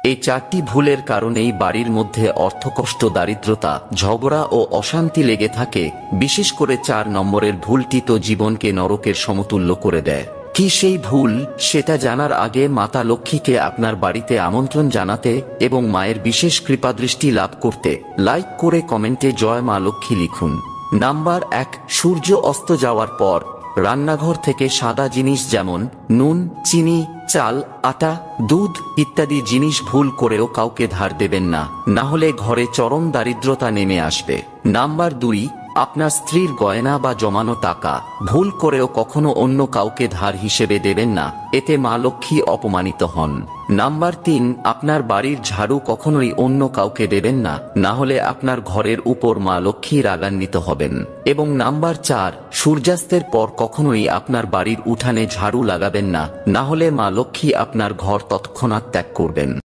এই 4টি ভুলের কারণেই বাড়ির মধ্যে অর্থকষ্ট, দারিদ্রতা, ঝগড়া ও অশান্তি লেগে থাকে। বিশেষ করে 4 নম্বরের ভুলটি তো জীবনকে নরকের সমতুল্য করে দেয়। কি সেই ভুল, সেটা জানার আগে মাতা লক্ষ্মীকে আপনার বাড়িতে আমন্ত্রণ জানাতে এবং মায়ের বিশেষ কৃপাদৃষ্টি লাভ করতে লাইক করে কমেন্টে জয় মা লক্ষ্মী লিখুন। নাম্বার 1, সূর্য অস্ত যাওয়ার পর রান্নাঘর থেকে সাদা জিনিস যেমন নুন, চিনি, চাল, আটা, দুধ ইত্যাদি জিনিস ভুল করেও কাউকে ধার দেবেন না, না হলে ঘরে চরম দারিদ্রতা নেমে আসবে। নাম্বার 2, আপনার স্ত্রীর গয়না বা জমানো টাকা ভুল করেও কখনো অন্য কাউকে ধার হিসেবে দেবেন না, এতে মা লক্ষ্মী অপমানিত হন। নাম্বার 3, আপনার বাড়ির ঝাড়ু কখনোই অন্য কাউকে দেবেন না, না হলে আপনার ঘরের উপর মা লক্ষ্মী রাগান্বিত হবেন। এবং নাম্বার 4, সূর্যাস্তের পর কখনোই আপনার বাড়ির উঠানে ঝাড়ু লাগাবেন না, না হলে মা লক্ষ্মী আপনার ঘর তৎক্ষণাৎ ত্যাগ করবেন।